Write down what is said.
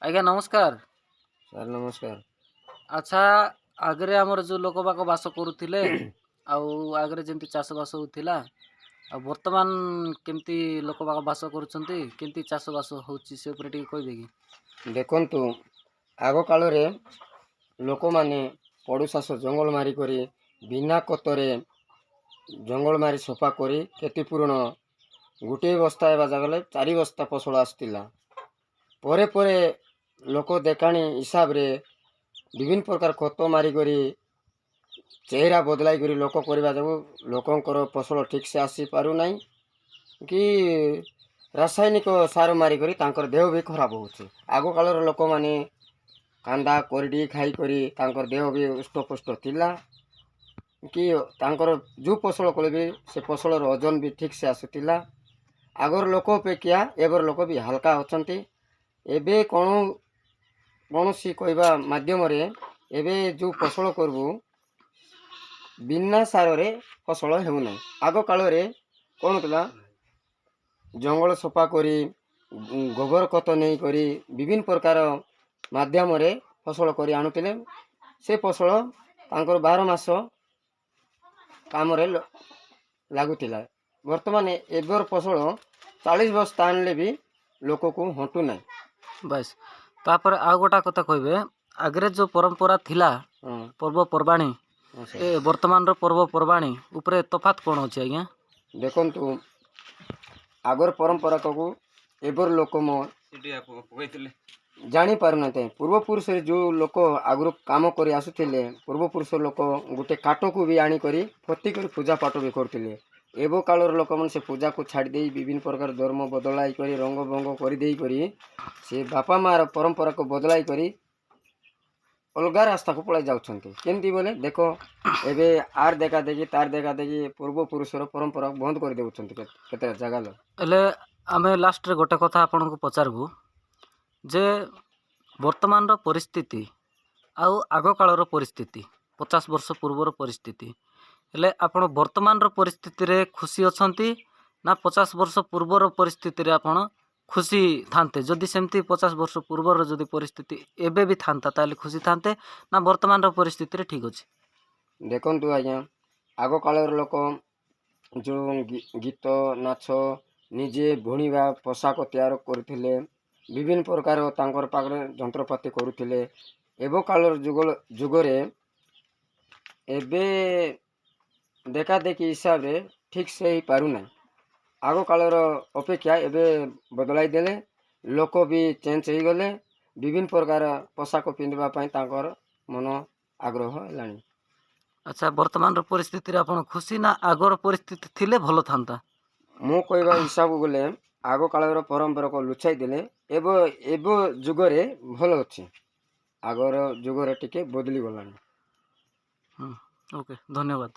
ଆଜ୍ଞା ନମସ୍କାର। ସାର୍ ନମସ୍କାର। ଆଚ୍ଛା, ଆଗରେ ଆମର ଯେଉଁ ଲୋକବାକ ବାସ କରୁଥିଲେ ଆଉ ଆଗରେ ଯେମିତି ଚାଷବାସ ହେଉଥିଲା ଆଉ ବର୍ତ୍ତମାନ କେମିତି ଲୋକବାକ ବାସ କରୁଛନ୍ତି, କେମିତି ଚାଷବାସ ହେଉଛି ସେ ଉପରେ ଟିକେ କହିବେ କି? ଦେଖନ୍ତୁ, ଆଗ କାଳରେ ଲୋକମାନେ ପଡ଼ୁଶାସ ଜଙ୍ଗଲ ମାରିକରି ବିନା କତରେ ଜଙ୍ଗଲ ମାରି ସଫା କରି କ୍ଷତିପୂରଣ ଗୋଟିଏ ବସ୍ତା ହେବା ଜାଗାରେ 4 ବସ୍ତା ଫସଲ ଆସୁଥିଲା। ପରେ ପରେ ଲୋକ ଦେଖାଣି ହିସାବରେ ବିଭିନ୍ନ ପ୍ରକାର ଖତ ମାରିକରି ଚେହେରା ବଦଳାଇ କରି ଲୋକ କରିବା ଯୋଗୁଁ ଲୋକଙ୍କର ଫସଲ ଠିକ୍ସେ ଆସିପାରୁନାହିଁ କି ରାସାୟନିକ ସାର ମାରିକରି ତାଙ୍କର ଦେହ ବି ଖରାପ ହେଉଛି। ଆଗ କାଳର ଲୋକମାନେ କାନ୍ଦା କରିଡ଼ି ଖାଇକରି ତାଙ୍କର ଦେହ ବି ହୃଷ୍ଟପୃଷ୍ଟ ଥିଲା କି ତାଙ୍କର ଯେଉଁ ଫସଲ କଲେ ବି ସେ ଫସଲର ଓଜନ ବି ଠିକ୍ସେ ଆସୁଥିଲା। ଆଗର ଲୋକ ଅପେକ୍ଷା ଏବେର ଲୋକ ବି ହାଲକା ଅଛନ୍ତି। ଏବେ କୌଣସି କହିବା ମାଧ୍ୟମରେ ଏବେ ଯେଉଁ ଫସଲ କରିବୁ ବିନା ସାରରେ ଫସଲ ହେଉନାହିଁ। ଆଗ କାଳରେ କ'ଣ ଥିଲା, ଜଙ୍ଗଲ ସଫା କରି ଗୋବର ଖତ ନେଇକରି ବିଭିନ୍ନ ପ୍ରକାର ମାଧ୍ୟମରେ ଫସଲ କରି ଆଣୁଥିଲେ। ସେ ଫସଲ ତାଙ୍କର 12 ମାସ କାମରେ ଲାଗୁଥିଲା। ବର୍ତ୍ତମାନ ଏବେର ଫସଲ 40 ବସ୍ତା ଆଣିଲେ ବି ଲୋକକୁ ହଟୁ ନାହିଁ। ବାସ୍, ତାପରେ ଆଉ ଗୋଟା କଥା କହିବେ, ଆଗରେ ଯେଉଁ ପରମ୍ପରା ଥିଲା ପର୍ବପର୍ବାଣୀ ଏ ବର୍ତ୍ତମାନର ପର୍ବପର୍ବାଣୀ ଉପରେ ତଫାତ୍ କ'ଣ ଅଛି ଆଜ୍ଞା? ଦେଖନ୍ତୁ, ଆଗର ପରମ୍ପରାକୁ ଏବେର ଲୋକ ଜାଣିପାରୁନାହାନ୍ତି। ପୂର୍ବପୁରୁଷରେ ଯେଉଁ ଲୋକ ଆଗରୁ କାମ କରି ଆସୁଥିଲେ, ପୂର୍ବପୁରୁଷ ଲୋକ ଗୋଟେ କାଠକୁ ବି ଆଣିକରି ପୋତି କରି ପୂଜା ପାଠ ବି କରୁଥିଲେ। ଏବେ କାଳର ଲୋକମାନେ ସେ ପୂଜାକୁ ଛାଡ଼ି ଦେଇ ବିଭିନ୍ନ ପ୍ରକାର ଧର୍ମ ବଦଳାଇ କରି ରଙ୍ଗ ଭଙ୍ଗ କରିଦେଇକରି ସେ ବାପା ମାଆର ପରମ୍ପରାକୁ ବଦଳାଇ କରି ଅଲଗା ରାସ୍ତାକୁ ପଳାଇ ଯାଉଛନ୍ତି। କେମିତି ବୋଲେ ଦେଖ, ଏବେ ଆର୍ ଦେଖା ଦେଖି ତାର ଦେଖା ଦେଖି ପୂର୍ବପୁରୁଷର ପରମ୍ପରା ବନ୍ଦ କରିଦେଉଛନ୍ତି କେତେ ଜାଗାରେ। ହେଲେ ଆମେ ଲାଷ୍ଟରେ ଗୋଟେ କଥା ଆପଣଙ୍କୁ ପଚାରିବୁ ଯେ ବର୍ତ୍ତମାନର ପରିସ୍ଥିତି ଆଉ ଆଗକାଳର ପରିସ୍ଥିତି, 50 ବର୍ଷ ପୂର୍ବର ପରିସ୍ଥିତି, ହେଲେ ଆପଣ ବର୍ତ୍ତମାନର ପରିସ୍ଥିତିରେ ଖୁସି ଅଛନ୍ତି ନା 50 ବର୍ଷ ପୂର୍ବର ପରିସ୍ଥିତିରେ ଆପଣ ଖୁସି ଥାନ୍ତେ? ଯଦି ସେମିତି 50 ବର୍ଷ ପୂର୍ବର ଯଦି ପରିସ୍ଥିତି ଏବେ ବି ଥାନ୍ତା ତାହେଲେ ଖୁସି ଥାନ୍ତେ ନା ବର୍ତ୍ତମାନର ପରିସ୍ଥିତିରେ ଠିକ୍ ଅଛି? ଦେଖନ୍ତୁ ଆଜ୍ଞା, ଆଗ କାଳର ଲୋକ ଯେଉଁ ଗୀତ ନାଚ ନିଜେ ବୁଣିବା ପୋଷାକ ତିଆରି କରୁଥିଲେ, ବିଭିନ୍ନ ପ୍ରକାର ତାଙ୍କର ପାଖରେ ଯନ୍ତ୍ରପାତି କରୁଥିଲେ। ଏବେ କାଳର ଯୁଗରେ ଏବେ ଦେଖାଦେଖି ହିସାବରେ ଠିକ୍ସେ ହେଇପାରୁନାହିଁ। ଆଗ କାଳର ଅପେକ୍ଷା ଏବେ ବଦଳାଇ ଦେଲେ, ଲୋକ ବି ଚେଞ୍ଜ ହେଇଗଲେ। ବିଭିନ୍ନ ପ୍ରକାର ପୋଷାକ ପିନ୍ଧିବା ପାଇଁ ତାଙ୍କର ମନ ଆଗ୍ରହ ହେଲାଣି। ଆଚ୍ଛା, ବର୍ତ୍ତମାନର ପରିସ୍ଥିତିରେ ଆପଣ ଖୁସି ନା ଆଗର ପରିସ୍ଥିତି ଥିଲେ ଭଲ ଥାନ୍ତା? ମୁଁ କହିବା ହିସାବ ଗଲେ ଆଗ କାଳର ପରମ୍ପରାକୁ ଲୁଚାଇ ଦେଲେ ଏବେ ଯୁଗରେ ଭଲ ଅଛି। ଆଗର ଯୁଗରେ ଟିକେ ବଦଳି ଗଲାଣି। ଓକେ, ଧନ୍ୟବାଦ।